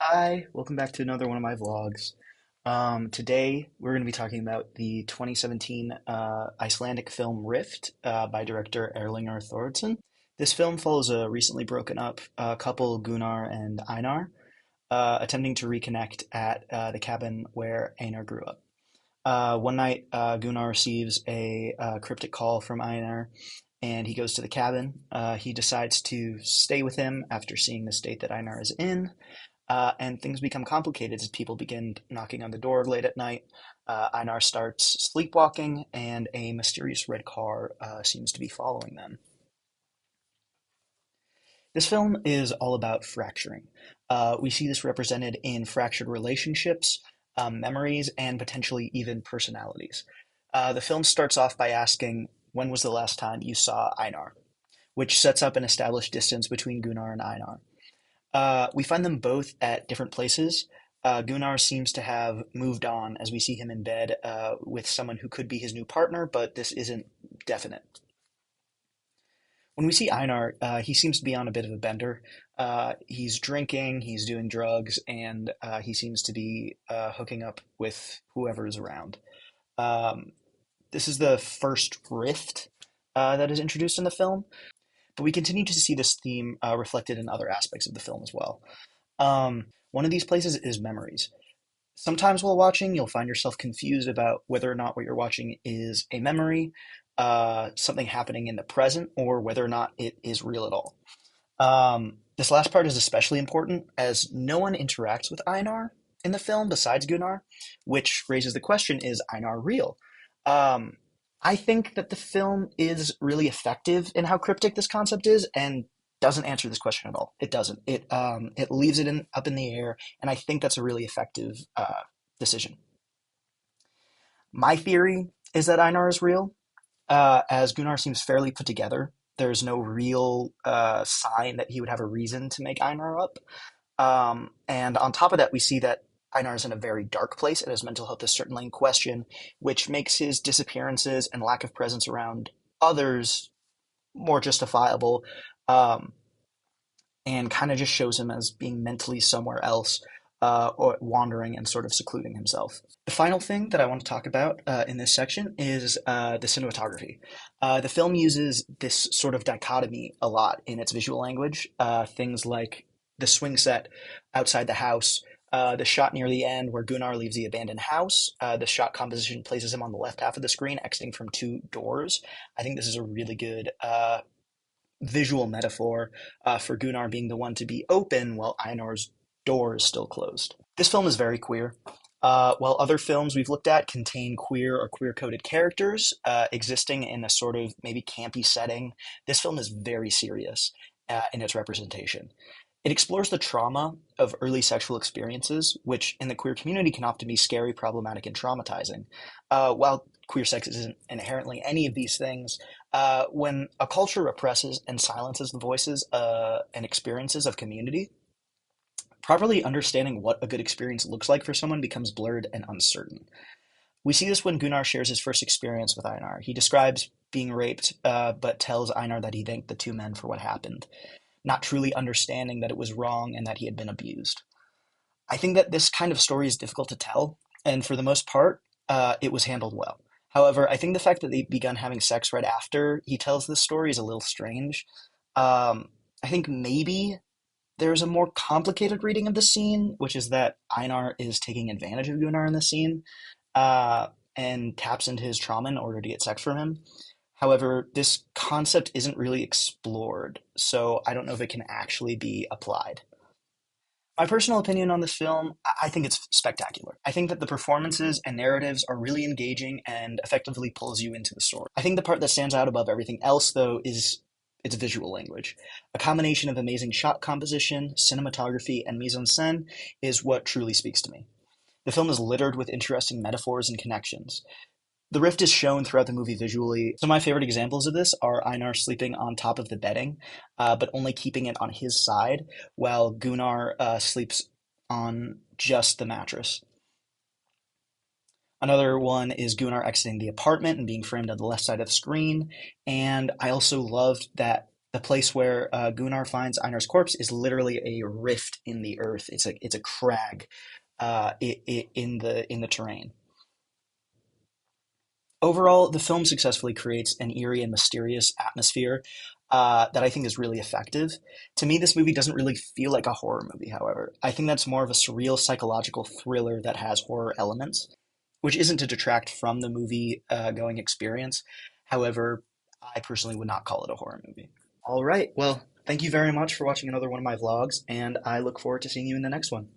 Hi, welcome back to another one of my vlogs. Today we're going to be talking about the 2017 Icelandic film Rift by director Erlinger Thordarson. This film follows a recently broken up couple, Gunnar and Einar, attempting to reconnect at the cabin where Einar grew up. One night, Gunnar receives a cryptic call from Einar and he goes to the cabin. He decides to stay with him after seeing the state that Einar is in. And things become complicated as people begin knocking on the door late at night. Einar starts sleepwalking, and a mysterious red car seems to be following them. This film is all about fracturing. We see this represented in fractured relationships, memories, and potentially even personalities. The film starts off by asking, when was the last time you saw Einar? Which sets up an established distance between Gunnar and Einar. We find them both at different places. Gunnar seems to have moved on as we see him in bed with someone who could be his new partner, but this isn't definite. When we see Einar, he seems to be on a bit of a bender. He's drinking, he's doing drugs, and he seems to be hooking up with whoever is around. Um, this is the first rift that is introduced in the film, but we continue to see this theme reflected in other aspects of the film as well. One of these places is memories. Sometimes while watching, you'll find yourself confused about whether or not what you're watching is a memory, something happening in the present, or whether or not it is real at all. This last part is especially important as no one interacts with Einar in the film besides Gunnar, which raises the question, is Einar real? Um, I think that the film is really effective in how cryptic this concept is and doesn't answer this question at all. It doesn't. It leaves it up in the air, and I think that's a really effective decision. My theory is that Einar is real, as Gunnar seems fairly put together. There's no real sign that he would have a reason to make Einar up. And on top of that, we see that Einar is in a very dark place and his mental health is certainly in question, which makes his disappearances and lack of presence around others more justifiable, um, and kind of just shows him as being mentally somewhere else, or wandering and sort of secluding himself. The final thing that I want to talk about in this section is the cinematography. The film uses this sort of dichotomy a lot in its visual language. Things like the swing set outside the house, the shot near the end where Gunnar leaves the abandoned house. The shot composition places him on the left half of the screen, exiting from two doors. I think this is a really good visual metaphor for Gunnar being the one to be open while Einar's door is still closed. This film is very queer. While other films we've looked at contain queer or queer coded characters existing in a sort of maybe campy setting, this film is very serious in its representation. It explores the trauma of early sexual experiences, which in the queer community can often be scary, problematic, and traumatizing. While queer sex isn't inherently any of these things, when a culture represses and silences the voices and experiences of community, properly understanding what a good experience looks like for someone becomes blurred and uncertain. We see this when Gunnar shares his first experience with Einar. He describes being raped, but tells Einar that he thanked the two men for what happened, not truly understanding that it was wrong and that he had been abused. I think that this kind of story is difficult to tell, and for the most part, it was handled well. However, I think the fact that they begun having sex right after he tells this story is a little strange. I think maybe there's a more complicated reading of the scene, which is that Einar is taking advantage of Gunnar in the scene, uh, and taps into his trauma in order to get sex from him. However, this concept isn't really explored, so I don't know if it can actually be applied. My personal opinion on this film, I think it's spectacular. I think that the performances and narratives are really engaging and effectively pulls you into the story. I think the part that stands out above everything else, though, is its visual language. A combination of amazing shot composition, cinematography, and mise en scène is what truly speaks to me. The film is littered with interesting metaphors and connections. The rift is shown throughout the movie visually. Some of my favorite examples of this are Einar sleeping on top of the bedding, but only keeping it on his side, while Gunnar sleeps on just the mattress. Another one is Gunnar exiting the apartment and being framed on the left side of the screen. And I also loved that The place where Gunnar finds Einar's corpse is literally a rift in the earth. It's a crag in the terrain. Overall, the film successfully creates an eerie and mysterious atmosphere that I think is really effective. To me, this movie doesn't really feel like a horror movie, however. I think that's more of a surreal psychological thriller that has horror elements, which isn't to detract from the movie going experience. However, I personally would not call it a horror movie. All right, well, thank you very much for watching another one of my vlogs, and I look forward to seeing you in the next one.